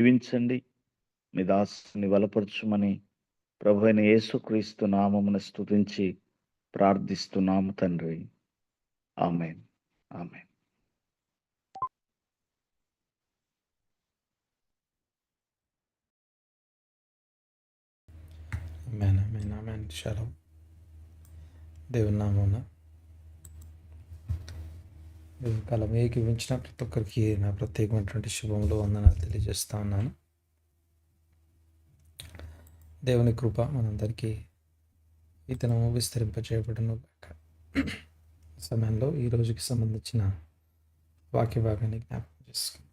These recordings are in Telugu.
దీవించండి. మీ దాసుని బలపరచుమని ప్రభువైన యేసుక్రీస్తు నామమున స్తుతించి ప్రార్థిస్తున్నాము తండ్రి. ఆమేన్. ఆమేన్. ఆమేన్, ఆమేన్, ఆమేన్. షలోమ్. దేవుని నామమున దేవుని కాలం ఏకీవించిన ప్రతి ఒక్కరికి నా ప్రత్యేకమైనటువంటి శుభములు, వందనాలు తెలియజేస్తా ఉన్నాను. దేవుని కృప మనందరికీ ఈ దినము విస్తరింపజేయబడును గాక. సమయంలో ఈ రోజుకి సంబంధించిన వాక్య భాగాన్ని జ్ఞాపకం చేసుకుందాం.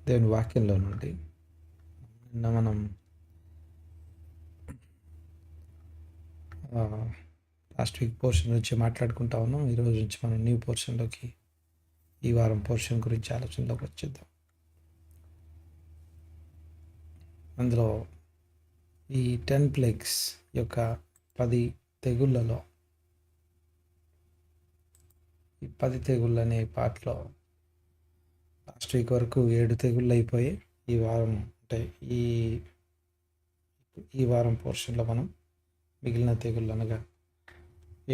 దేవుని వాక్యంలో నుండి నిన్న మనం లాస్ట్ వీక్ పోర్షన్ నుంచి మాట్లాడుకుంటా ఉన్నాం. ఈరోజు నుంచి మనం న్యూ పోర్షన్లోకి, ఈ వారం పోర్షన్ గురించి ఆలోచనలోకి వచ్చేద్దాం. అందులో ఈ 10 ప్లేగ్స్ యొక్క 10 తెగుళ్ళలో, ఈ 10 తెగుళ్ళు అనే పార్ట్లో లాస్ట్ వీక్ వరకు 7 తెగుళ్ళు అయిపోయి, ఈ వారం అంటే ఈ వారం పోర్షన్లో మనం మిగిలిన తెగుళ్ళు అనగా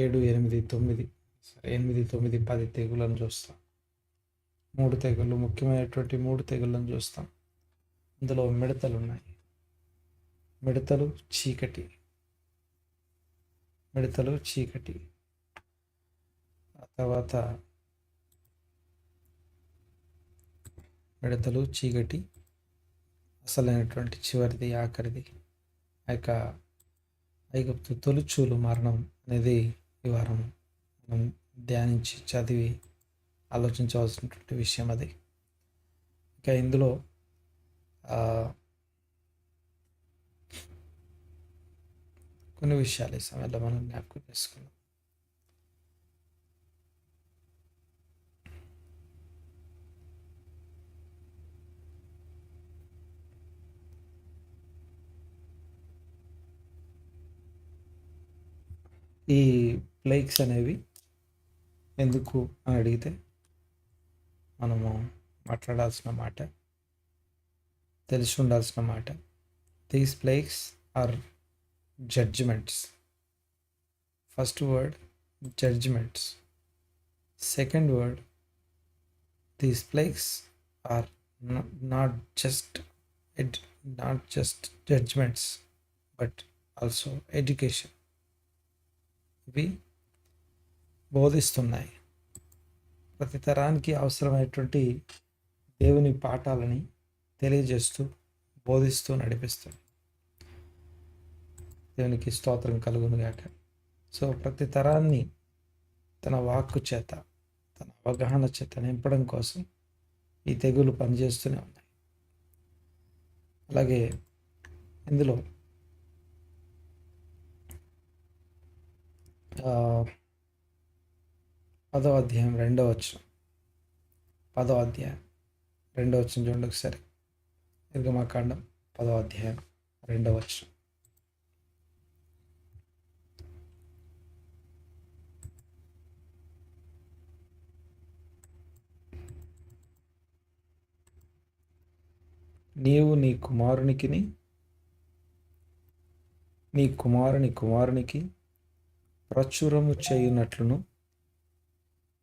7, 8, 9, 10 తెగుళ్ళను చూస్తాం. 3 తెగుళ్ళు, ముఖ్యమైనటువంటి 3 తెగుళ్ళను చూస్తాం. అందులో మిడతలు ఉన్నాయి. మిడతలు, చీకటి. ఆ తర్వాత మిడతలు, చీకటి, అసలైనటువంటి చివరిది, ఆఖరిది ఆ యొక్క ఐగుప్తు తొలిచూలు మరణం అనేది ఈ వారం మనం ధ్యానించి చదివి ఆలోచించవలసినటువంటి విషయం అది. ఇంకా ఇందులో కొన్ని విషయాలు ఈ సమయంలో మనం జ్ఞాపకం చేసుకున్నాం. ఈ ప్లేగ్స్ అనేవి ఎందుకు అని అడిగితే మనము మాట్లాడాల్సిన మాట, తెలిసి ఉండాల్సిన మాట, these plagues are judgments. First word judgments. Second word, these plagues are not just judgments but also education. ఇవి బోధిస్తున్నాయి. ప్రతి తరానికి అవసరమైనటువంటి దేవుని పాఠాలని తెలియజేస్తూ, బోధిస్తూ నడిపిస్తుంది. దేవునికి స్తోత్రం కలుగును గాక. సో ప్రతి తరాన్ని తన వాక్కు చేత, తన అవగాహన చేత నింపడం కోసం ఈ తెగులు పనిచేస్తూనే ఉన్నాయి. అలాగే ఇందులో 10వ అధ్యాయం 2వ వచనం, 10వ అధ్యాయం 2వ వచనం చూడండి ఒకసారి. నిర్గమకాండం 10వ అధ్యాయం 2వ వచనం. నీవు నీ కుమారునికి ప్రచురము చేయునట్లును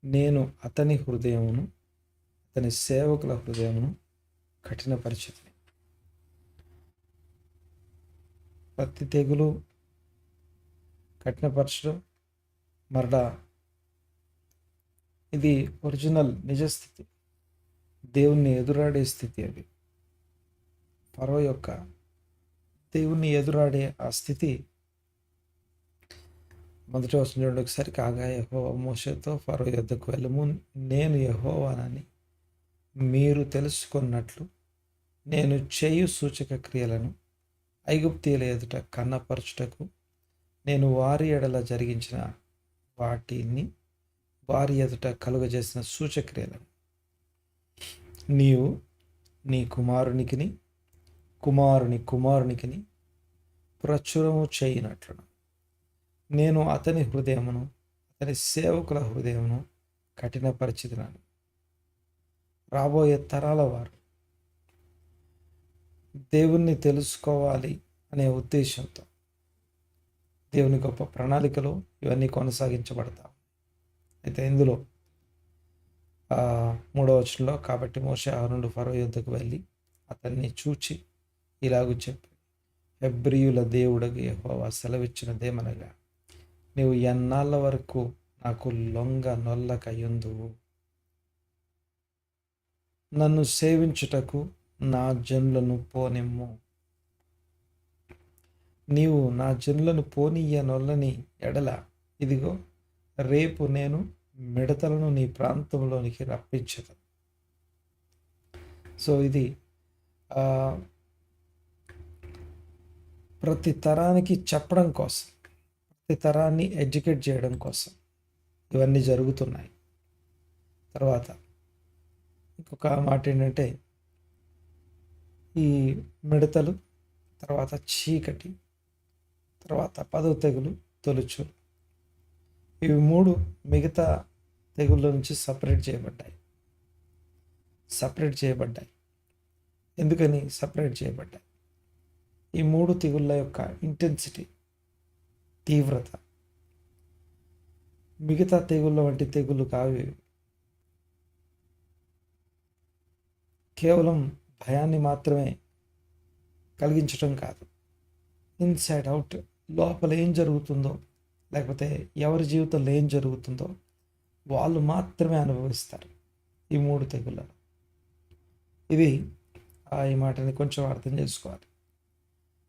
నేను అతని హృదయమును, అతని సేవకుల హృదయమును కఠినపరిచితిని. ప్రతి తెగులు కఠినపరచడం, మరలా ఇది ఒరిజినల్ నిజస్థితి, దేవుణ్ణి ఎదురాడే స్థితి. అది ఫరో యొక్క దేవుణ్ణి ఎదురాడే ఆ స్థితి. మొదటి వచనం చూడండి ఒకసారి. కాగా యెహోవా మోషేతో, ఫరో యొద్దకు వెళ్ళము, నేను యెహోవానని మీరు తెలుసుకున్నట్లు నేను చేయు సూచక క్రియలను ఐగుప్తీయుల ఎదుట కన్నపరచుటకు నేను వారి ఎడల జరిగించిన వాటిని వారి ఎదుట కలుగజేసిన సూచక్రియలను నీవు నీ కుమారునికిని కుమారుని కుమారునికిని ప్రచురము చేయనట్లును నేను అతని హృదయమును అతని సేవకుల హృదయమును కఠినపరిచినాను. రాబోయే తరాల వారు దేవుణ్ణి తెలుసుకోవాలి అనే ఉద్దేశంతో దేవుని గొప్ప ప్రణాళికలో ఇవన్నీ కొనసాగించబడతాయి. అయితే ఇందులో 3వ వచనంలో, కాబట్టి మోషే అహరోనుడు ఫరో యొద్దకు వెళ్ళి అతన్ని చూచి ఇలాగూ చెప్పి, హెబ్రీయుల దేవుడగు యెహోవా సెలవిచ్చినదేమనగా, నీవు ఎన్నాళ్ళ వరకు నాకు లొంగ నొల్లకయుందువు? నన్ను సేవించుటకు నా జనులను పోనిమ్ము. నీవు నా జనులను పోనీయనొల్లని ఎడల, ఇదిగో రేపు నేను మిడతలను నీ ప్రాంతంలోనికి రప్పించదు. సో ఇది ప్రతి తరానికి చెప్పడం కోసం, ప్రతి తరాన్ని ఎడ్యుకేట్ చేయడం కోసం ఇవన్నీ జరుగుతున్నాయి. తర్వాత ఇంకొక మాట ఏంటంటే, ఈ మిడతలు, తర్వాత చీకటి, తర్వాత 10వ తెగులు తొలుచు, ఇవి 3 మిగతా తెగుళ్ళ నుంచి సపరేట్ చేయబడ్డాయి. ఎందుకని సపరేట్ చేయబడ్డాయి? ఈ 3 తెగుళ్ళ యొక్క ఇంటెన్సిటీ, తీవ్రత మిగతా తెగుళ్ళ వంటి తెగుళ్ళు కావు. కేవలం భయాన్ని మాత్రమే కలిగించడం కాదు, ఇన్సైడ్ అవుట్, లోపల ఏం జరుగుతుందో, లేకపోతే ఎవరి జీవితంలో ఏం జరుగుతుందో వాళ్ళు మాత్రమే అనుభవిస్తారు ఈ 3 తెగుళ్ళను. ఇది ఈ మాటని కొంచెం అర్థం చేసుకోవాలి.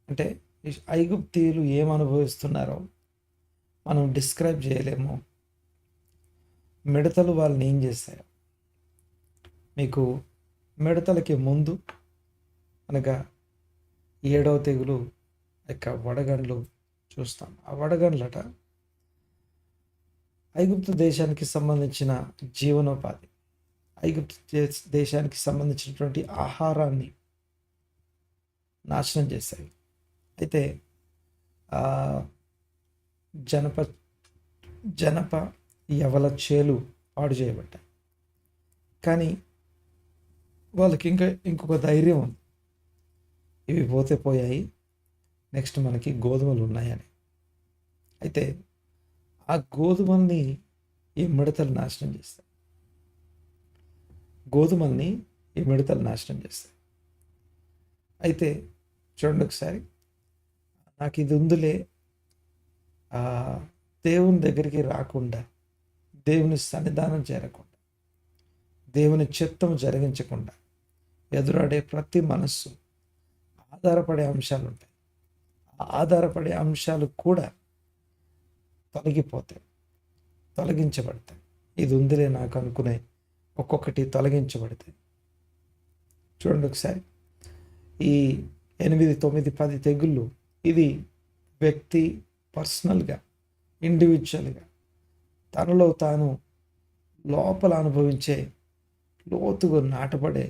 అంటే ఐగుప్తీయులు ఏం అనుభవిస్తున్నారో మనం డిస్క్రైబ్ చేయలేము. మిడతలు వాళ్ళని ఏం చేస్తాయో, మీకు మిడతలకి ముందు అనగా 7వ తెగులు యొక్క వడగండ్లు చూస్తాం. ఆ వడగండ్లట ఐగుప్తు దేశానికి సంబంధించిన జీవనోపాధి, ఐగుప్తు దేశానికి సంబంధించినటువంటి ఆహారాన్ని నాశనం చేశాయి. అయితే జనప యవల చేలు పాడు చేయబడ్డాయి. కానీ వాళ్ళకి ఇంకొక ధైర్యం ఉంది, ఇవి పోతే పోయాయి, నెక్స్ట్ మనకి గోధుమలు ఉన్నాయని. అయితే ఆ గోధుమల్ని ఈ మిడతలు నాశనం చేస్తాయి. అయితే చూడండి ఒకసారి, నాకు ఇది ఉందిలే, దేవుని దగ్గరికి రాకుండా, దేవుని సన్నిధానం చేరకుండా, దేవుని చిత్తం జరిగించకుండా ఎదురాడే ప్రతి మనస్సు ఆధారపడే అంశాలు ఉంటాయి. ఆధారపడే అంశాలు కూడా తొలగించబడతాయి. ఇది ఉందిలే నాకు అనుకునే ఒక్కొక్కటి తొలగించబడతాయి. చూడండి ఒకసారి, ఈ 8, 9, 10 తెగుళ్ళు, ఇది వ్యక్తి పర్సనల్గా, ఇండివిజువల్గా తనలో తాను లోపల అనుభవించే లోతుగా నాటబడే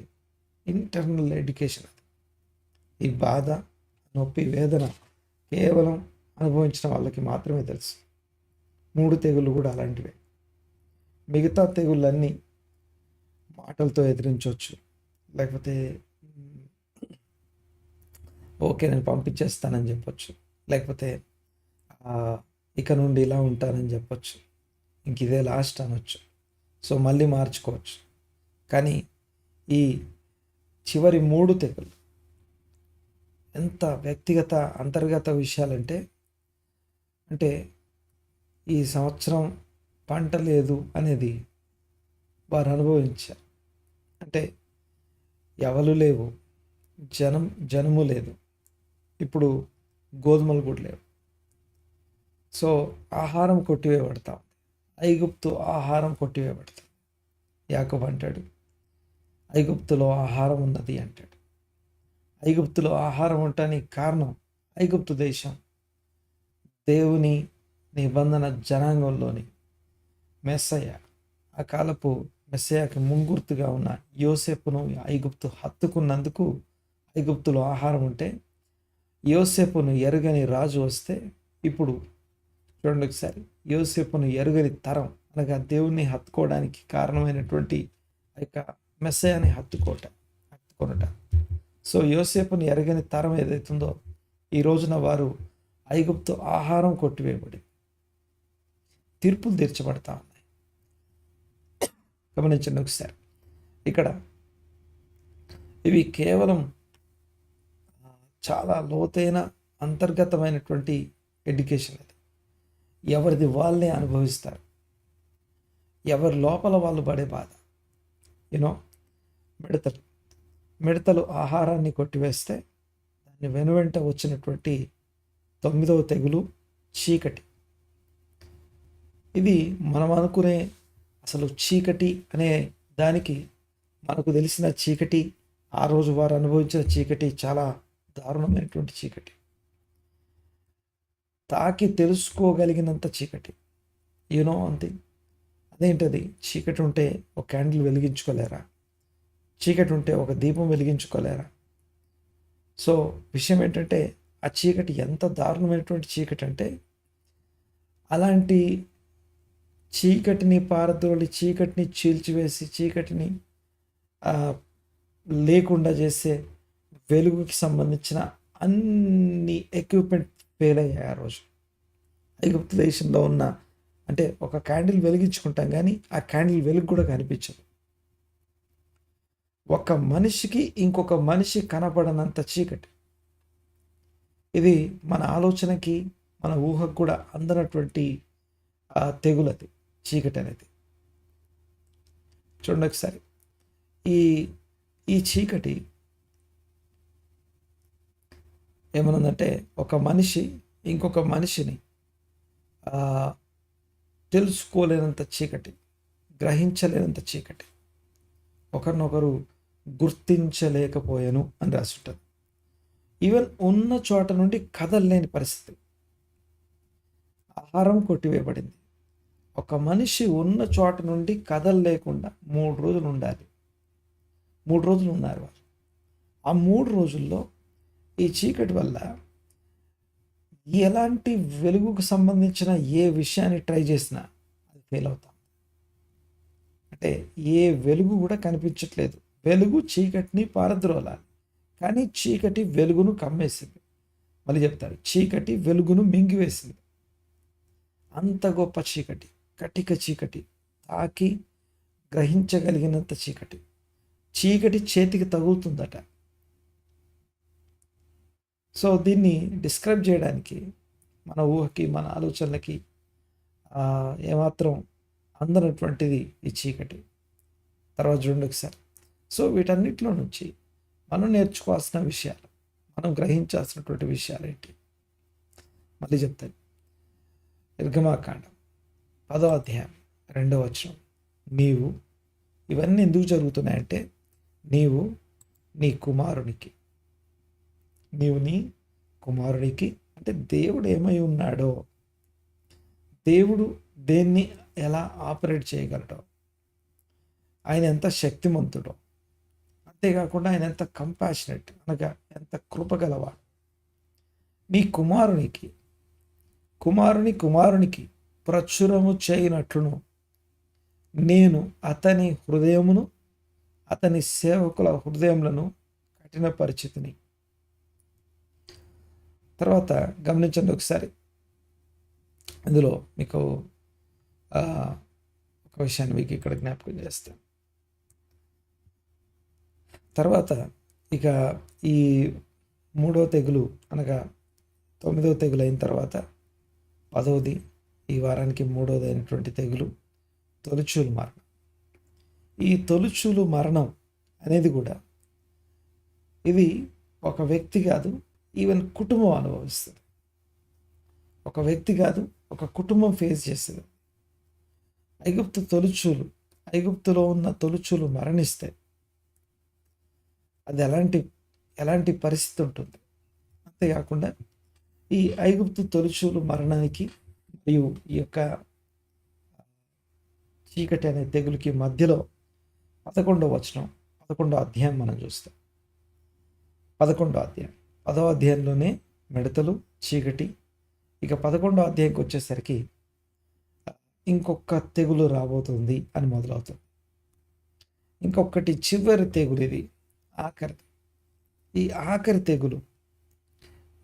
ఇంటర్నల్ ఎడ్యుకేషన్. అది ఈ బాధ, నొప్పి, వేదన కేవలం అనుభవించిన వాళ్ళకి మాత్రమే తెలుసు. 3 తెగుళ్ళు కూడా అలాంటివే. మిగతా తెగుళ్ళన్నీ మాటలతో ఎదిరించవచ్చు, లేకపోతే ఓకే నేను పంపించేస్తానని చెప్పొచ్చు, లేకపోతే ఇక నుండి ఇలా ఉంటానని చెప్పొచ్చు, ఇంక ఇదే లాస్ట్ అనొచ్చు. సో మళ్ళీ మార్చుకోవచ్చు. కానీ ఈ చివరి 3 తెగులు ఎంత వ్యక్తిగత అంతర్గత విషయాలంటే, ఈ సంవత్సరం పంట లేదు అనేది వారు అనుభవించారు. అంటే ఎవరు లేవు, జనము లేదు, ఇప్పుడు గోధుమలు కూడా లేవు. సో ఆహారం కొట్టివేయబడతాం, ఐగుప్తు ఆహారం కొట్టివేయబడతాం. యాకోబు అంటాడు, ఐగుప్తులో ఆహారం ఉన్నది అంటాడు. ఐగుప్తులో ఆహారం ఉండటానికి కారణం ఐగుప్తు దేశం దేవుని నిబంధన జనాంగంలోని మెస్సయ్య, ఆ కాలపు మెస్సయ్యకి ముంగుర్తుగా ఉన్న యోసేపును ఐగుప్తు హత్తుకున్నందుకు ఐగుప్తులో ఆహారం ఉంటే, యోసేపును ఎరుగని రాజు వస్తే, ఇప్పుడు చూడండి ఒకసారి, యోసేపును ఎరుగని తరం అనగా దేవుణ్ణి హత్తుకోవడానికి కారణమైనటువంటి ఆ యొక్క మెస్సయ్యని హత్తుకొనట. సో యోసేపును ఎరగని తరం ఏదైతుందో ఈ రోజున వారు ఐగుప్తు ఆహారం కొట్టివేయబడి తీర్పులు తీర్చబడతా ఉన్నాయి. గమనించండి ఒకసారి. ఇక్కడ ఇవి కేవలం చాలా లోతైన అంతర్గతమైనటువంటి ఎడ్యుకేషన్. అది ఎవరిది వాళ్ళే అనుభవిస్తారు, ఎవరి లోపల వాళ్ళు పడే బాధ. యూనో, మిడతలు ఆహారాన్ని కొట్టివేస్తే దాన్ని వెనువెంట వచ్చినటువంటి 9వ తెగులు చీకటి. ఇది మనం అనుకునే అసలు చీకటి అనే దానికి, మనకు తెలిసిన చీకటి, ఆ రోజు వారు అనుభవించిన చీకటి చాలా దారుణమైనటువంటి చీకటి, తాకి తెలుసుకోగలిగినంత చీకటి. యూనో అంతే. అదేంటది? చీకటి ఉంటే ఒక క్యాండిల్ వెలిగించుకోలేరా? చీకటి ఉంటే ఒక దీపం వెలిగించుకోలేరా? సో విషయం ఏంటంటే, ఆ చీకటి ఎంత దారుణమైనటువంటి చీకటి అంటే, అలాంటి చీకటిని పారద్రోలి, చీకటిని చీల్చివేసి, చీకటిని లేకుండా చేసే వెలుగుకి సంబంధించిన అన్ని ఎక్విప్మెంట్ ఫెయిల్ అయ్యాయి ఆ రోజు. ఐగుప్తు దేశంలో ఉన్న, అంటే ఒక క్యాండిల్ వెలిగించుకుంటాం కానీ ఆ క్యాండిల్ వెలుగు కూడా కనిపించదు. ఒక మనిషికి ఇంకొక మనిషి కనపడనంత చీకటి. ఇది మన ఆలోచనకి, మన ఊహకు కూడా అందనటువంటి తెగులది చీకటి అనేది. చూడండి ఒకసారి, ఈ చీకటి ఏమనుందంటే, ఒక మనిషి ఇంకొక మనిషిని తెలుసుకోలేనంత చీకటి, గ్రహించలేనంత చీకటి, ఒకరినొకరు గుర్తించలేకపోయాను అని రాసుంటుంది. ఈవెన్ ఉన్న చోట నుండి కదలలేని పరిస్థితి. ఆహారం కొట్టివేయబడింది. ఒక మనిషి ఉన్న చోట నుండి కదలలేకుండా 3 రోజులు ఉండాలి. 3 రోజులు ఉన్నారు వారు. ఆ 3 రోజుల్లో ఈ చీకటి వల్ల ఎలాంటి వెలుగుకు సంబంధించిన ఏ విషయాన్ని ట్రై చేసినా అది ఫెయిల్ అవుతాం. అంటే ఏ వెలుగు కూడా కనిపించట్లేదు. వెలుగు చీకటిని పారద్రోలాలి, కానీ చీకటి వెలుగును కమ్మేసింది. మళ్ళీ చెప్తాడు, చీకటి వెలుగును మింగివేసింది. అంత గొప్ప చీకటి, కటిక చీకటి, తాకి గ్రహించగలిగినంత చీకటి. చీకటి చేతికి తగులుతుందట. సో దీన్ని డిస్క్రైబ్ చేయడానికి మన ఊహకి, మన ఆలోచనలకి ఏమాత్రం అందనటువంటిది ఈ చీకటి. తర్వాత చూడండి ఒకసారి. సో వీటన్నిటిలో నుంచి మనం నేర్చుకోవాల్సిన విషయాలు, మనం గ్రహించాల్సినటువంటి విషయాలు ఏంటి? మళ్ళీ చెప్తాను. నిర్గమాకాండం 10వ అధ్యాయం 2వ వచనం. నీవు, ఇవన్నీ ఎందుకు జరుగుతున్నాయంటే, నీవు నీ కుమారునికి అంటే దేవుడు ఏమై ఉన్నాడో, దేవుడు దేన్ని ఎలా ఆపరేట్ చేయగలడో, ఆయన ఎంత శక్తిమంతుడో, అంతేకాకుండా ఆయన ఎంత కంపాషనేట్ అనగా ఎంత కృపగలవాడు. నీ కుమారునికి ప్రచురము చేయనట్లును నేను అతని హృదయమును, అతని సేవకుల హృదయములను కఠినపరిచితిని. తర్వాత గమనించండి ఒకసారి. ఇందులో మీకు ఒక విషయాన్ని మీకు ఇక్కడ జ్ఞాపకం చేస్తాను. తర్వాత ఇక ఈ 3వ తెగులు అనగా 9వ తెగులు అయిన తర్వాత 10వది, ఈ వారానికి 3వది అయినటువంటి తెగులు తొలిచూలు మరణం. ఈ తొలిచూలు మరణం అనేది కూడా, ఇది ఒక వ్యక్తి కాదు, ఈవెన్ కుటుంబం అనుభవిస్తుంది. ఒక వ్యక్తి కాదు, ఒక కుటుంబం ఫేస్ చేస్తుంది. ఐగుప్తులో ఉన్న తొలిచూలు మరణిస్తే అది ఎలాంటి ఎలాంటి పరిస్థితి ఉంటుంది. అంతేకాకుండా ఈ ఐగుప్తు తొలిచూలు మరణానికి మరియు ఈ యొక్క చీకటి అనే తెగులుకి మధ్యలో 11వ వచనం, 11వ అధ్యాయం మనం చూస్తాం. 11వ అధ్యాయం, 10వ అధ్యాయంలోనే మిడతలు, చీకటి. ఇక 11వ అధ్యాయంకి వచ్చేసరికి ఇంకొక తెగులు రాబోతుంది అని మొదలవుతుంది. ఇంకొకటి చివరి తెగులు, ఇది ఆఖరి. ఈ ఆఖరి తెగులు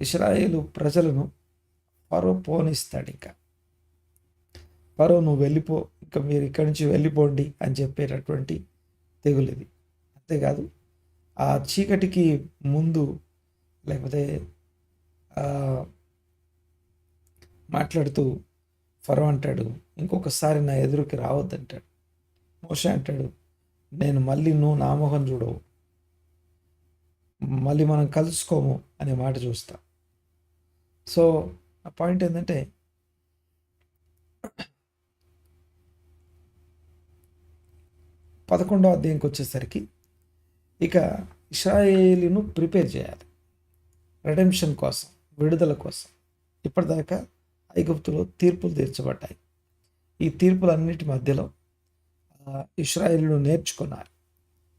ఇశ్రాయేలు ప్రజలను ఫరో పోనిస్తాడు. ఇంకా ఫరో నువ్వు వెళ్ళిపో, ఇంకా మీరు ఇక్కడి నుంచి వెళ్ళిపోండి అని చెప్పేటటువంటి తెగులు ఇది. అంతేకాదు, ఆ చీకటికి ముందు లేకపోతే మాట్లాడుతూ ఫరో అంటాడు, ఇంకొకసారి నా ఎదురుకి రావద్దంటాడు. మోషే అంటాడు, నేను మళ్ళీ నువ్వు నా మొహం చూడవు, మళ్ళీ మనం కలుసుకోము అనే మాట చూస్తా. సో ఆ పాయింట్ ఏంటంటే, 11వ అధ్యాయంకి వచ్చేసరికి ఇక ఇశ్రాయేలును ప్రిపేర్ చేయాలి రెడెంప్షన్ కోసం, విడుదల కోసం. ఇప్పటిదాకా ఐగుప్తులో తీర్పులు తీర్చబడ్డాయి. ఈ తీర్పులన్నిటి మధ్యలో ఇశ్రాయేలును నేర్చుకున్నారు.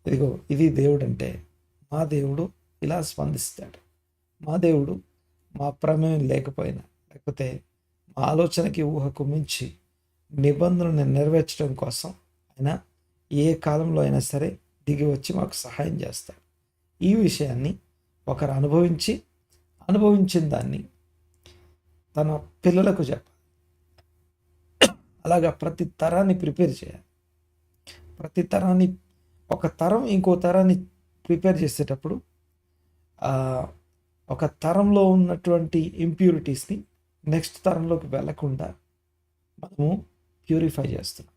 ఇదిగో ఇది దేవుడు అంటే, మా దేవుడు ఇలా స్పందిస్తాడు. మా దేవుడు మా ప్రమేయం లేకపోయినా, లేకపోతే మా ఆలోచనకి ఊహకు మించి నిబంధనను నెరవేర్చడం కోసం ఆయన ఏ కాలంలో అయినా సరే దిగి వచ్చి మాకు సహాయం చేస్తాడు. ఈ విషయాన్ని ఒకరు అనుభవించిన దాన్ని తన పిల్లలకు చెప్పాలి. అలాగా ప్రతి తరాన్ని ప్రిపేర్ చేయాలి. ప్రతి తరాన్ని, ఒక తరం ఇంకో తరాన్ని ప్రిపేర్ చేసేటప్పుడు ఒక తరంలో ఉన్నటువంటి ఇంప్యూరిటీస్ని నెక్స్ట్ తరంలోకి వెళ్ళకుండా మనము ప్యూరిఫై చేస్తున్నాం.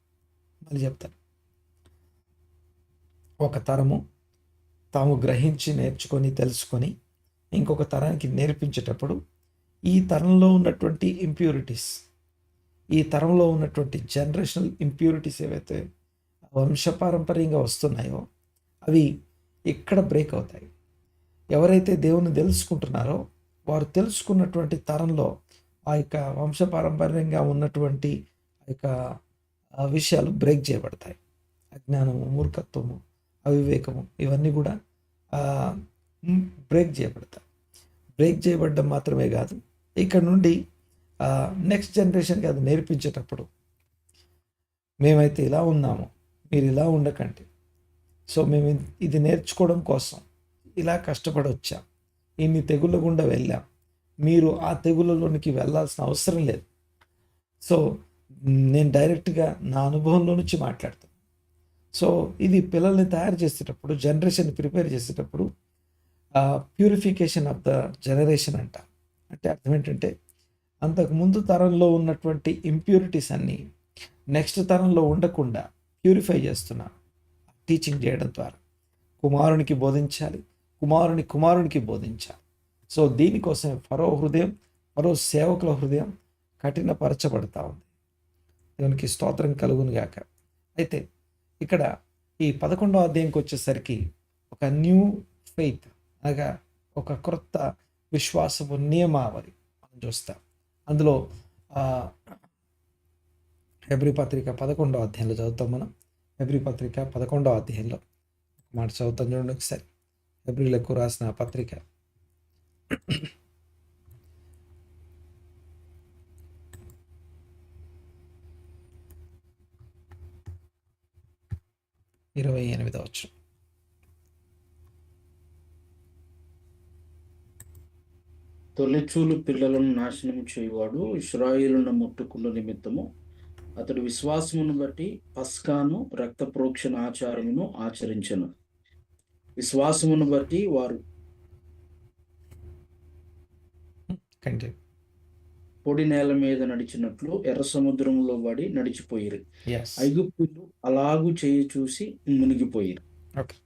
మళ్ళీ చెప్తాను, ఒక తరము తాము గ్రహించి నేర్చుకొని తెలుసుకొని ఇంకొక తరానికి నేర్పించేటప్పుడు ఈ తరంలో ఉన్నటువంటి ఇంప్యూరిటీస్, ఈ తరంలో ఉన్నటువంటి జనరేషనల్ ఇంప్యూరిటీస్ ఏవైతే వంశపారంపర్యంగా వస్తున్నాయో అవి ఇక్కడ బ్రేక్ అవుతాయి. ఎవరైతే దేవుని తెలుసుకుంటున్నారో వారు తెలుసుకున్నటువంటి తరంలో ఆ యొక్క వంశపారంపర్యంగా ఉన్నటువంటి ఆ యొక్క విషయాలు బ్రేక్ చేయబడతాయి. అజ్ఞానము, మూర్ఖత్వము, అవివేకము ఇవన్నీ కూడా బ్రేక్ చేయబడతాయి. బ్రేక్ చేయబడడం మాత్రమే కాదు, ఇక్కడ నుండి నెక్స్ట్ జనరేషన్కి అది నేర్పించేటప్పుడు మేమైతే ఇలా ఉన్నాము, మీరు ఇలా ఉండకండి, సో మేము ఇది నేర్చుకోవడం కోసం ఇలా కష్టపడి వచ్చాం, ఇన్ని తెగుళ్ళ గుండా వెళ్ళాం, మీరు ఆ తెగుళ్ళలోనికి వెళ్ళాల్సిన అవసరం లేదు. సో నేను డైరెక్ట్గా నా అనుభవంలో నుంచి మాట్లాడతాను. సో ఇది పిల్లల్ని తయారు చేసేటప్పుడు, జనరేషన్ ప్రిపేర్ చేసేటప్పుడు ప్యూరిఫికేషన్ ఆఫ్ ద జనరేషన్ అంట. అంటే అర్థం ఏంటంటే, అంతకుముందు తరంలో ఉన్నటువంటి ఇంప్యూరిటీస్ అన్నీ నెక్స్ట్ తరంలో ఉండకుండా ప్యూరిఫై చేస్తున్నా టీచింగ్ చేయడం ద్వారా. కుమారునికి బోధించాలి, కుమారునికి బోధించాలి. సో దీనికోసం ఫరో హృదయం, ఫరో సేవకుల హృదయం కఠినపరచబడతా ఉంది. దేవునికి స్తోత్రం కలుగును గాక. అయితే ఇక్కడ ఈ 11వ అధ్యాయంకి వచ్చేసరికి ఒక న్యూ ఫెయిత్ అనగా ఒక క్రొత్త విశ్వాసపు నియమావళి మనం చూస్తాం. అందులో హెబ్రీ పత్రిక 11వ అధ్యాయంలో చదువుతాం మనం. హెబ్రీ పత్రిక 11వ అధ్యాయంలో మాట చదువుతాం, చూడండి ఒకసారి. హెబ్రీలకు రాసిన పత్రిక 28వ వచనం. తొలిచూలు పిల్లలను నాశనం చేయువాడు ఇశ్రాయేలును ముట్టుకున్న నిమిత్తము అతడు విశ్వాసమును బట్టి పస్కాను రక్త ప్రోక్షణ ఆచారమును ఆచరించెను. విశ్వాసమును బట్టి వారు పొడి నేల మీద నడిచినట్లు ఎర్ర సముద్రంలో పడి నడిచిపోయిరు. ఐగుప్తులు అలాగూ చేయి చూసి మునిగిపోయిరు. ఓకే,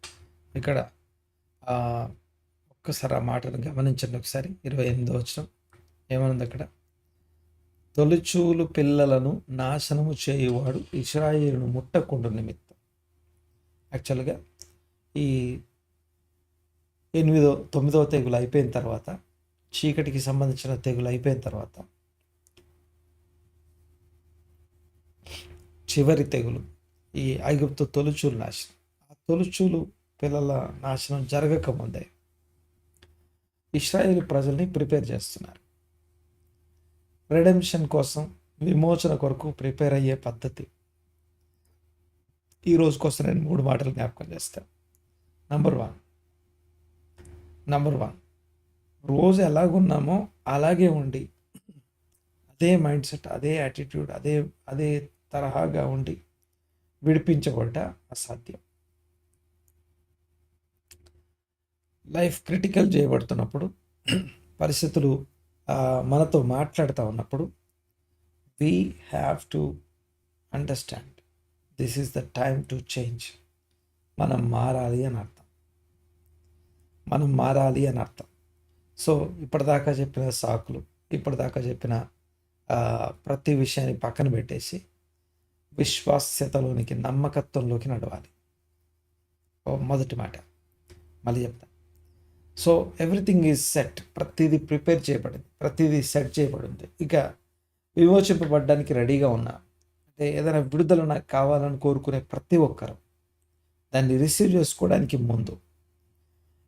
ఇక్కడ ఒక్కసారి ఆ మాటను గమనించండి ఒకసారి. 28వ వచనం ఏమనుంది అక్కడ? తొలిచూలు పిల్లలను నాశనము చేయువాడు ఇశ్రాయేలును ముట్టకుండా నిమిత్తం. యాక్చువల్గా ఈ తొమ్మిదవ తెగులు అయిపోయిన తర్వాత, చీకటికి సంబంధించిన తెగులు అయిపోయిన తర్వాత, చివరి తెగులు ఈ ఐగుప్తు తొలుచూలు నాశనం. ఆ తొలుచూలు పిల్లల నాశనం జరగకముందే ఇశ్రాయేలు ప్రజల్ని ప్రిపేర్ చేస్తున్నారు. రెడెంప్షన్ కోసం, విమోచన కొరకు ప్రిపేర్ అయ్యే పద్ధతి. ఈ రోజు కోసం నేను 3 మాటలు జ్ఞాపకం చేస్తాను. నంబర్ వన్, రోజు ఎలాగున్నామో అలాగే ఉండి, అదే మైండ్ సెట్, అదే యాటిట్యూడ్, అదే తరహాగా ఉండి విడిపించబడ్డ అసాధ్యం. లైఫ్ క్రిటికల్ చేయబడుతున్నప్పుడు, పరిస్థితులు మనతో మాట్లాడుతూ ఉన్నప్పుడు, we have to understand this is the time to change. మనం మారాలి అని అర్థం. సో ఇప్పటిదాకా చెప్పిన సాకులు, ఇప్పటిదాకా చెప్పిన ప్రతి విషయాన్ని పక్కన పెట్టేసి విశ్వాస్యతలోనికి, నమ్మకత్వంలోకి నడవాలి. మొదటి మాట మళ్ళీ చెప్తాను. So everything is set. ప్రతిదీ ప్రిపేర్ చేయబడింది, ప్రతిదీ సెట్ చేయబడింది. ఇక విమోచింపబడడానికి రెడీగా ఉన్నా, అంటే ఏదైనా విడుదల నాకు కావాలని కోరుకునే ప్రతి ఒక్కరు దాన్ని రిసీవ్ చేసుకోవడానికి ముందు,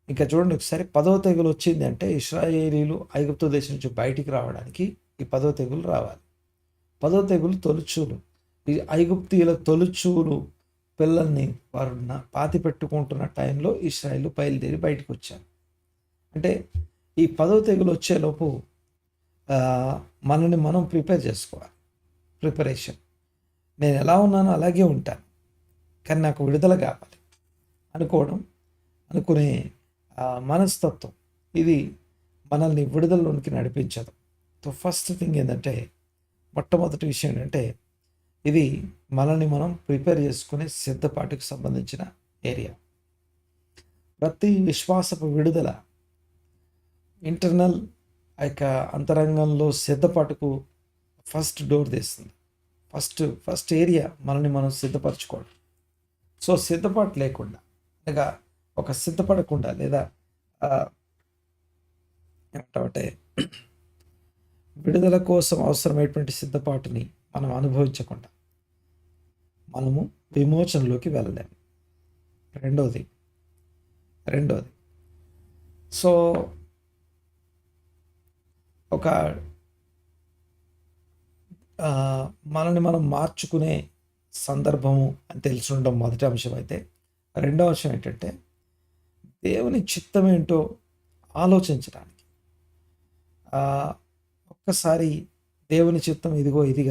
ఇంకా చూడండి ఒకసారి, 10వ తెగులు వచ్చింది అంటే ఇశ్రాయేలీలు ఐగుప్తు దేశం నుంచి బయటికి రావడానికి ఈ 10వ తెగులు రావాలి. 10వ తెగులు తొలుచూలు. ఈ ఐగుప్తీయుల తొలుచూలు పిల్లల్ని వారు పాతి పెట్టుకుంటున్న టైంలో ఇశ్రాయేలు బయలుదేరి బయటకు వచ్చారు. అంటే ఈ 10వ తెగులు వచ్చేలోపు మనల్ని మనం ప్రిపేర్ చేసుకోవాలి. ప్రిపరేషన్. నేను ఎలా ఉన్నానో అలాగే ఉంటాను, కానీ నాకు విడుదల కావాలి అనుకునే మనస్తత్వం, ఇది మనల్ని విడుదలలోనికి నడిపించదు. సో ఫస్ట్ థింగ్ ఏంటంటే, మొట్టమొదటి విషయం ఏంటంటే, ఇది మనల్ని మనం ప్రిపేర్ చేసుకునే సిద్ధపాటుకు సంబంధించిన ఏరియా. ప్రతి విశ్వాసపు విడుదల ఇంటర్నల్ అంతరంగంలో సిద్ధపాటుకు ఫస్ట్ డోర్ తీస్తుంది. ఫస్ట్ ఏరియా మనల్ని మనం సిద్ధపరచుకోవడం. సో సిద్ధపాటు లేకుండా, లేదా ఒక సిద్ధపడకుండా, లేదా ఏమంటామంటే విడుదల కోసం అవసరమైనటువంటి సిద్ధపాటుని మనం అనుభవించకుండా మనము విమోచనలోకి వెళ్ళలేము. రెండోది సో ఒక మనల్ని మనం మార్చుకునే సందర్భము అని తెలిసి ఉండడం మొదటి అంశం అయితే, రెండవ అంశం ఏంటంటే దేవుని చిత్తం ఏంటో ఆలోచించడానికి. ఒక్కసారి దేవుని చిత్తం ఇదిగో ఇది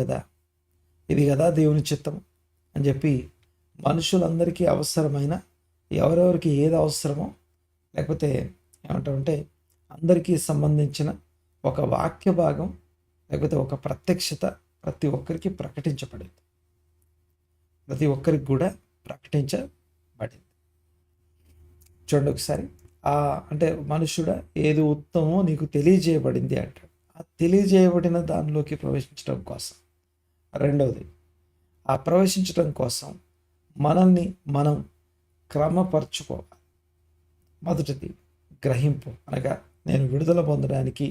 కదా దేవుని చిత్తం అని చెప్పి మనుషులందరికీ అవసరమైన, ఎవరెవరికి ఏది అవసరమో, లేకపోతే ఏమంటామంటే అందరికీ సంబంధించిన ఒక వాక్య భాగం, లేకపోతే ఒక ప్రత్యక్షత ప్రతి ఒక్కరికి ప్రకటించబడింది. ప్రతి ఒక్కరికి కూడా ప్రకటించబడింది. చూడండి ఒకసారి, అంటే మనుషుడా ఏది ఉత్తమో నీకు తెలియజేయబడింది అంటాడు. ఆ తెలియజేయబడిన దానిలోకి ప్రవేశించడం కోసం, రెండవది ఆ ప్రవేశించడం కోసం మనల్ని మనం క్రమపరచుకోవాలి. మొదటిది గ్రహింపు, అనగా నేను విడుదల పొందడానికి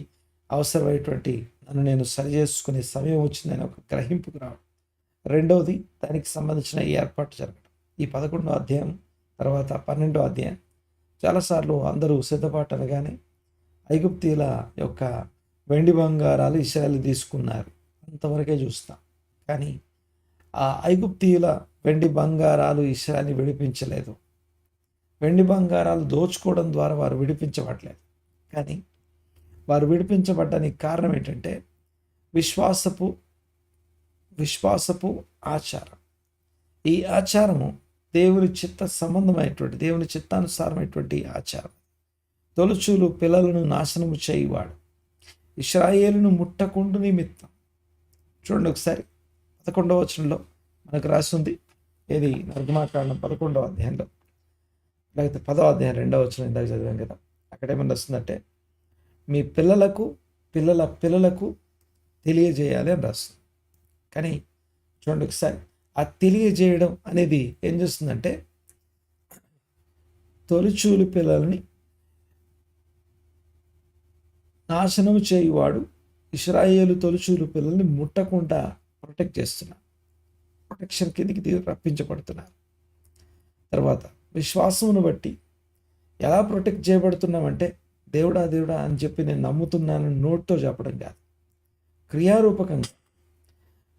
అవసరమైనటువంటి నన్ను నేను సరి చేసుకునే సమయం వచ్చిందని ఒక గ్రహింపుకు రావడం. రెండవది దానికి సంబంధించిన ఏర్పాటు జరగడం. ఈ 11వ అధ్యాయం తర్వాత 12వ అధ్యాయం చాలాసార్లు అందరూ సిద్ధపాటు అనగానే ఐగుప్తీయుల యొక్క వెండి బంగారాలు ఇశ్రాయేలు తీసుకున్నారు అంతవరకే చూస్తాం. కానీ ఆ ఐగుప్తీయుల వెండి బంగారాలు ఇశ్రాయేలుని విడిపించలేదు. వెండి బంగారాలు దోచుకోవడం ద్వారా వారు విడిపించబడలేదు. కానీ వారు విడిపించబడ్డానికి కారణం ఏంటంటే విశ్వాసపు ఆచారం. ఈ ఆచారము దేవుని దేవుని చిత్తానుసారమైనటువంటి ఆచారం. తొలుచూలు పిల్లలను నాశనము చేయువాడు ఇశ్రాయేలును ముట్టకుండు నిమిత్తం. చూడండి ఒకసారి 11వ వచనంలో మనకు రాసి ఉంది. ఏది నిర్గమాకాండం 11వ అధ్యాయంలో, లేకపోతే 10వ అధ్యాయం 2వ వచనం ఇందాక చదివాం కదా, అక్కడ ఏమన్నా వస్తుందంటే మీ పిల్లలకు తెలియజేయాలి అని రాస్తుంది. కానీ చూడండి ఒకసారి, ఆ తెలియజేయడం అనేది ఏం చేస్తుందంటే తొలిచూలు పిల్లల్ని నాశనం చేయువాడు ఇశ్రాయేలు తొలిచూలు పిల్లల్ని ముట్టకుండా ప్రొటెక్ట్ చేస్తున్నారు. ప్రొటెక్షన్ కిందికి రప్పించబడుతున్నారు. తర్వాత విశ్వాసమును బట్టి ఎలా ప్రొటెక్ట్ చేయబడుతున్నామంటే దేవుడా దేవుడా అని చెప్పి నేను నమ్ముతున్నాను నోట్తో చెప్పడం కాదు, క్రియారూపకంగా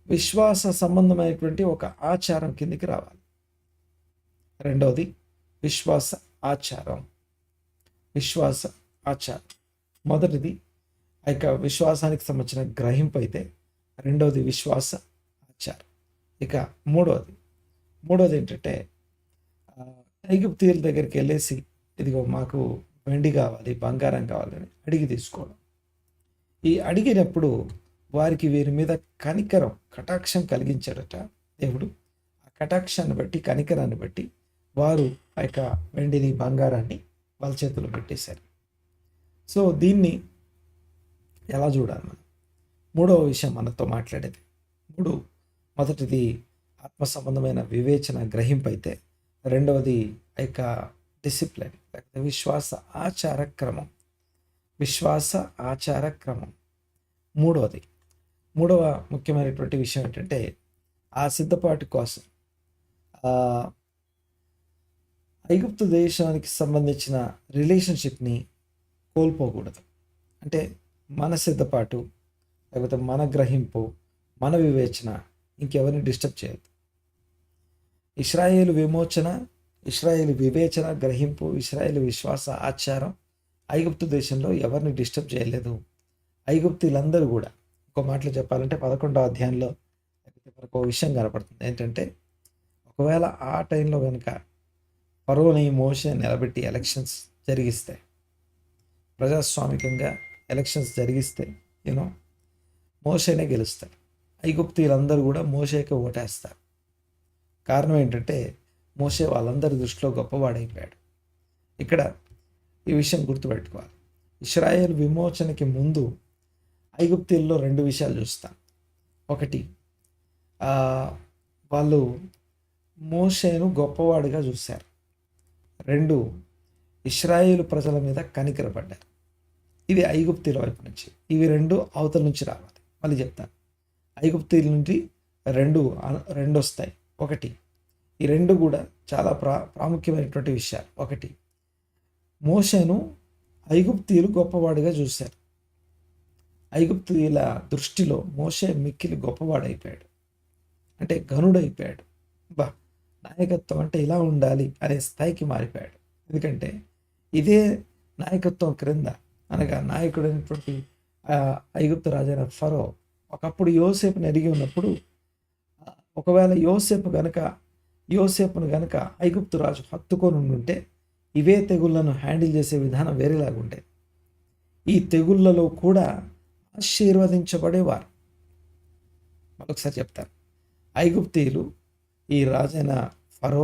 విశ్వాస సంబంధమైనటువంటి ఒక ఆచారం కిందికి రావాలి. రెండవది విశ్వాస ఆచారం. విశ్వాస ఆచారం మొదటిది ఆ యొక్క విశ్వాసానికి సంబంధించిన గ్రహింపు అయితే, రెండవది విశ్వాస ఆచారం. ఇక మూడవది ఏంటంటే ఐగుప్తీయుల దగ్గరికి వెళ్ళేసి ఇదిగో మాకు వెండి కావాలి, బంగారం కావాలని అడిగి తీసుకోవడం. ఈ అడిగినప్పుడు వారికి వీరి మీద కనికరం, కటాక్షం కలిగించాడట దేవుడు. ఆ కటాక్షాన్ని బట్టి, కనికరాన్ని బట్టి వారు ఆ యొక్క వెండిని, బంగారాన్ని వాళ్ళ చేతుల్లో పెట్టేశారు. సో దీన్ని ఎలా చూడాలి మనం? మూడవ విషయం మనతో మాట్లాడేది మొదటిది ఆత్మ సంబంధమైన వివేచన, గ్రహింపు అయితే, రెండవది ఆ యొక్క డిసిప్లిన్ లేకపోతే విశ్వాస ఆచార క్రమం. మూడవ ముఖ్యమైనటువంటి విషయం ఏంటంటే ఆ సిద్ధపాటు కోసం ఐగుప్తు దేశానికి సంబంధించిన రిలేషన్షిప్ని కోల్పోకూడదు. అంటే మన సిద్ధపాటు లేకపోతే మన గ్రహింపు, మన వివేచన ఇంకెవరిని డిస్టర్బ్ చేయదు. ఇశ్రాయేలు విమోచన, ఇశ్రాయేలు వివేచన, గ్రహింపు, ఇశ్రాయేలు విశ్వాస ఆచారం ఐగుప్తు దేశంలో ఎవరిని డిస్టర్బ్ చేయలేదు. ఐగుప్తులందరూ కూడా, ఇంకో మాటలు చెప్పాలంటే 11వ అధ్యాయంలో మనకు ఒక విషయం కనపడుతుంది. ఏంటంటే ఒకవేళ ఆ టైంలో కనుక ఫరోని, మోషే నిలబెట్టి ఎలక్షన్స్ జరిగిస్తే, ప్రజాస్వామికంగా ఎలక్షన్స్ జరిగిస్తే మోషేనే గెలుస్తారు. ఐగుప్తీయులందరూ కూడా మోషేకి ఓటేస్తారు. కారణం ఏంటంటే మోషే వాళ్ళందరి దృష్టిలో గొప్పవాడైపోయాడు. ఇక్కడ ఈ విషయం గుర్తుపెట్టుకోవాలి. ఇశ్రాయేల్ విమోచనకి ముందు ఐగుప్తీయుల్లో 2 విషయాలు చూస్తాం. ఒకటి, వాళ్ళు మోషేను గొప్పవాడిగా చూశారు. 2, ఇశ్రాయేలు ప్రజల మీద కనికరపడ్డారు. ఇది ఐగుప్తీయుల వైపు నుంచి. ఇవి 2 అవతల నుంచి రావాలి. మళ్ళీ చెప్తాను. ఐగుప్తీయుల నుంచి 2 వస్తాయి. ఒకటి, ఈ 2 కూడా చాలా ప్రాముఖ్యమైనటువంటి విషయాలు. ఒకటి, మోషేను ఐగుప్తీయులు గొప్పవాడిగా చూశారు. ఐగుప్తీయుల దృష్టిలో మోషే మిక్కిలి గొప్పవాడైపోయాడు, అంటే ఘనుడైపోయాడు. నాయకత్వం అంటే ఇలా ఉండాలి అనే స్థాయికి మారిపోయాడు. ఎందుకంటే ఇదే నాయకత్వం క్రింద, అనగా నాయకుడైనటువంటి ఐగుప్తు రాజైన ఫరో ఒకప్పుడు యోసేపుని ఎరిగి ఉన్నప్పుడు, ఒకవేళ యోసేపును గనక ఐగుప్తు రాజు హత్తుకొని ఉంటే ఇవే తెగుళ్లను హ్యాండిల్ చేసే విధానం వేరేలాగా ఉండేది. ఈ తెగుళ్లలో కూడా ఆశీర్వదించబడేవారు. మరొకసారి చెప్తారు. ఐగుప్తీయులు ఈ రాజైన ఫరో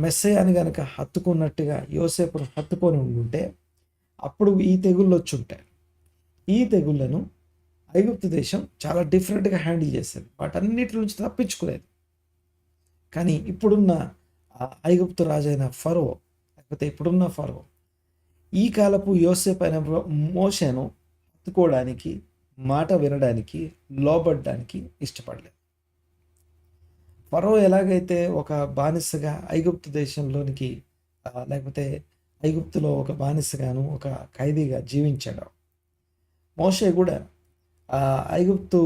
మెస్సయాని గనక హత్తుకున్నట్టుగా యోసేపును హత్తుకొని ఉండుంటే అప్పుడు ఈ తెగుళ్ళు వచ్చి ఉంటాయి. ఈ తెగుళ్లను ఐగుప్తు దేశం చాలా డిఫరెంట్గా హ్యాండిల్ చేసేది, వాటన్నిటి నుంచి తప్పించుకునేది. కానీ ఇప్పుడున్న ఐగుప్తు రాజైన ఫరో, లేకపోతే ఇప్పుడున్న ఫరో ఈ కాలపు యోసేపు అయిన మోషేను హత్తుకోవడానికి, మాట వినడానికి, లోబడ్డానికి ఇష్టపడలేదు. ఫరో ఎలాగైతే ఒక బానిసగా ఐగుప్తు దేశంలోనికి, లేకపోతే ఐగుప్తులో ఒక బానిసగాను, ఒక ఖైదీగా జీవించాడు, మోషే కూడా ఐగుప్తు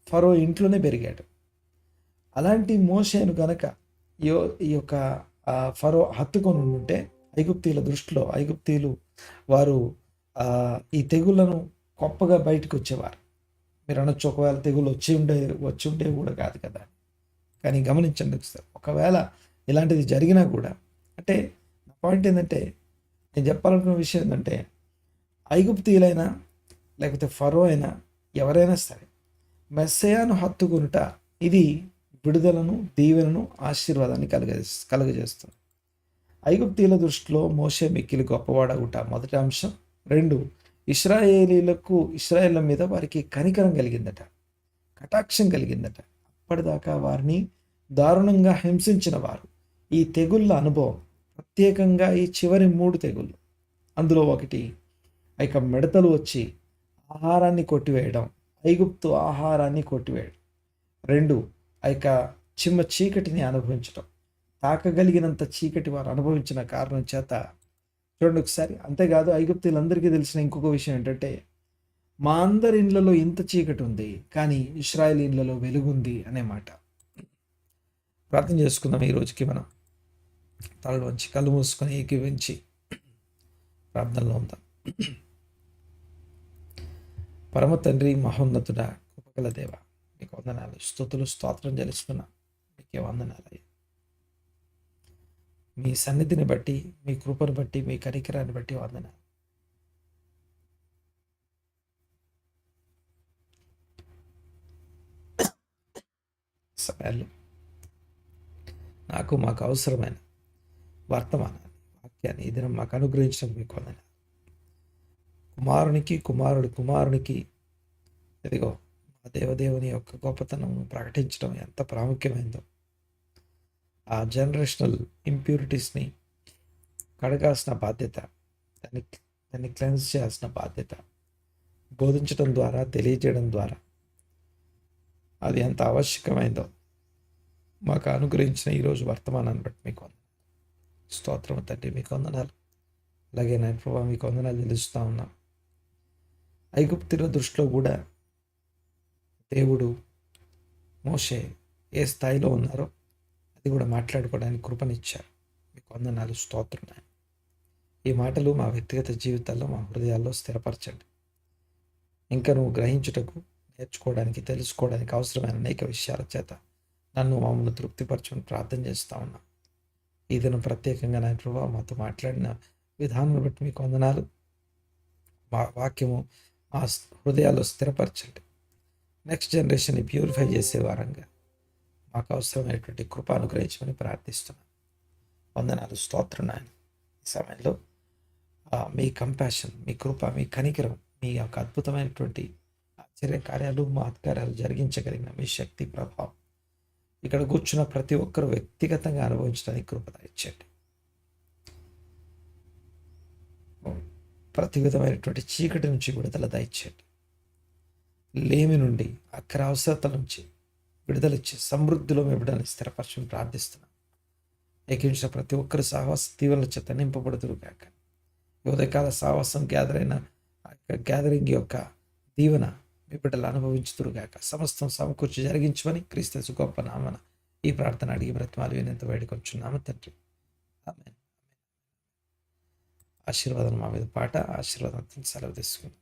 ఫరో ఇంట్లోనే పెరిగాడు. అలాంటి మోషేను కనుక ఈ యొక్క ఫరో హత్తుకొని ఉంటే ఐగుప్తీయుల దృష్టిలో ఐగుప్తీయులు వారు ఈ తెగుళ్లను గొప్పగా బయటకు వచ్చేవారు. మీరు అనొచ్చు, ఒకవేళ తెగులు వచ్చి ఉండే కూడా కాదు కదా. కానీ గమనించండి ఒకసారి, ఒకవేళ ఇలాంటిది జరిగినా కూడా, అంటే నా పాయింట్ ఏంటంటే, నేను చెప్పాలనుకున్న విషయం ఏంటంటే, ఐగుప్తీయులైనా లేకపోతే ఫరో అయినా ఎవరైనా సరే మెస్సయాను హత్తుకొనుట ఇది విడుదలను, దీవెనను, ఆశీర్వాదాన్ని కలుగజేస్తుంది. ఐగుప్తీయుల దృష్టిలో మోషే మిక్కిలి గొప్పవాడగుట మొదటి అంశం. 2, ఇశ్రాయేళ్ల మీద వారికి కనికరం కలిగిందట, కటాక్షం కలిగిందట. అప్పటిదాకా వారిని దారుణంగా హింసించిన వారు ఈ తెగుళ్ళ అనుభవం, ప్రత్యేకంగా ఈ చివరి 3 తెగుళ్ళు, అందులో ఒకటి ఆ యొక్క మిడతలు వచ్చి ఆహారాన్ని కొట్టివేయడం, ఐగుప్తు ఆహారాన్ని కొట్టివేయడం. 2, ఆ యొక్క చిమ్మ చీకటిని అనుభవించడం. తాకగలిగినంత చీకటి వారు అనుభవించిన కారణం చేత చూడండి ఒకసారి. అంతేకాదు ఐగుప్తీయులందరికీ తెలిసిన ఇంకొక విషయం ఏంటంటే, మా అందరి ఇండ్లలో ఇంత చీకటి ఉంది, కానీ ఇశ్రాయేలీయులలో వెలుగుంది అనే మాట. ప్రార్థన చేసుకుందాం. ఈ రోజుకి మనం తలలు వంచి కళ్ళు మూసుకొని ఏకీవించి ప్రార్థనలో ఉందాం. పరమ తండ్రి, మహోన్నతుడా, కృపగల దేవ, మీకు వందనాలు, స్తుతులు, స్తోత్రం చెల్లిస్తున్నా. మీకే వందనాలు. మీ సన్నిధిని బట్టి, మీ కృపను బట్టి, మీ కనికరాన్ని బట్టి వందనాలు. సమయాల్లో మాకు అవసరమైన వర్తమానాన్ని, వాక్యాన్ని ఈ దినం మాకు అనుగ్రహించడం మీకు వందనాలు. కుమారునికి ఇదిగో మా దేవదేవుని యొక్క గొప్పతనం ప్రకటించడం ఎంత ప్రాముఖ్యమైందో, ఆ జనరేషనల్ ఇంప్యూరిటీస్ని కడగాల్సిన బాధ్యత, దాన్ని క్లెన్స్ చేయాల్సిన బాధ్యత, బోధించడం ద్వారా, తెలియజేయడం ద్వారా అది ఎంత ఆవశ్యకమైందో మాకు అనుగ్రహించిన ఈరోజు వర్తమానాన్ని బట్టి మీకు వందనాలు. స్తోత్రం తండ్రి, మీకు వందనాలు. అలాగే నేను ప్రభావ మీకు వందనాలు తెలుస్తూ ఉన్నాం. ఐగుప్తుల దృష్టిలో కూడా దేవుడు, మోషే ఏ స్థాయిలో ఉన్నారో అది కూడా మాట్లాడుకోవడానికి కృపనిచ్చారు. మీకు వందనాలు, స్తోత్రం. ఈ మాటలు మా వ్యక్తిగత జీవితాల్లో, మా హృదయాల్లో స్థిరపరచండి. ఇంకా నువ్వు గ్రహించుటకు, నేర్చుకోవడానికి, తెలుసుకోవడానికి అవసరమైన అనేక విషయాల చేత నన్ను మమ్మల్ని తృప్తిపరచమని ప్రార్థన చేస్తూ ఉన్నాం. ఈ దినం ప్రత్యేకంగా నా ప్రభావ మాతో మాట్లాడిన విధానం బట్టి మీకు వందనాలు. మా వాక్యము మా హృదయాల్లో స్థిరపరచండి. నెక్స్ట్ జనరేషన్ని ప్యూరిఫై చేసే వారంగా మాకు అవసరమైనటువంటి కృప అనుగ్రహించమని ప్రార్థిస్తున్నాను. వందనాలు, స్తోత్రం నాయన. ఈ సమయంలో మీ కంపాషన్, మీ కృప, మీ కనికరం, మీ యొక్క అద్భుతమైనటువంటి ఆశ్చర్య కార్యాలు, మహత్కార్యాలు జరిగించగలిగిన మీ శక్తి, ప్రభావం ఇక్కడ కూర్చున్న ప్రతి ఒక్కరూ వ్యక్తిగతంగా అనుభవించడానికి కృప దయచేయండి. ప్రతి విధమైనటువంటి చీకటి నుంచి విడుదల దయచేయండి. లేమి నుండి, అక్కర అవసరతల నుంచి విడుదలిచ్చి సమృద్ధిలో మేబడని స్థిరపరచని ప్రార్థిస్తున్నాను. ఏకించిన ప్రతి ఒక్కరి సాహస దీవెనల చేత నింపబడుదురు గాక. ఉదయకాల సాహసం గ్యాదరింగ్ యొక్క దీవెన మీ బిడ్డలు అనుభవించుదురు గాక. సమస్తం సమకూర్చి జరిగించమని క్రీస్తు గొప్ప నామన ఈ ప్రార్థన అడిగి బ్రతిమాలు వినంత వేడుకొంచున్నాము తండ్రి. ఆమేన్. ఆశీర్వాదం మా మీద పాట, ఆశీర్వాదం సెలవు తీసుకుందాం.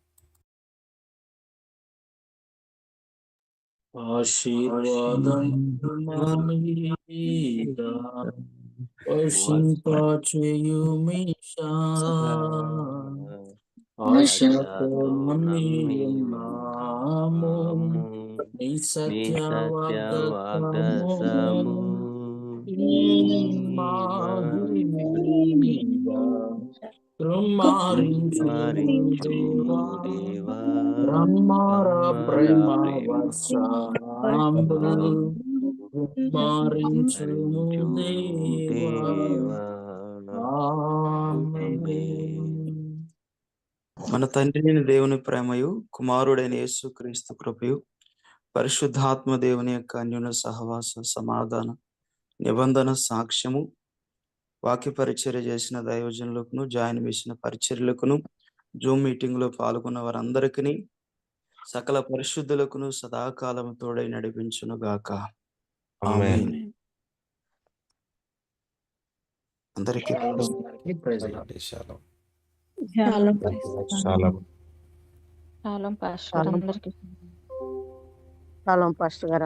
ఆశీర్వాదం మా మీద వర్షింపచేయుమీశా, ఆశతో నమ్మియున్నాము నీ సత్య వాగ్దానము. కృమ్మారించు దేవా, బ్రహ్మార ప్రేమ వర్షాంబు కృమ్మారించుము దేవా. ఆమేన్. మన తండ్రి దేవుని ప్రేమయు, కుమారుడైన యేసుక్రీస్తు కృపయు, పరిశుద్ధాత్మ దేవుని యొక్క అన్యోన్య సహవాస, సమాధాన, నిబంధన సాక్ష్యము, వాక్య పరిచర్య చేసిన దైవజనులకును, జాయిన్ వేసిన పరిచర్యలకును, జూమ్ మీటింగ్ లో పాల్గొన్న వారందరికీ, సకల పరిశుద్ధులకును సదాకాలం తోడై నడిపించును గాక. ఆమేన్. అందరికీ ప్రైజ్ షాలోమ్. షాలోమ్ పాస్టర్ గారు.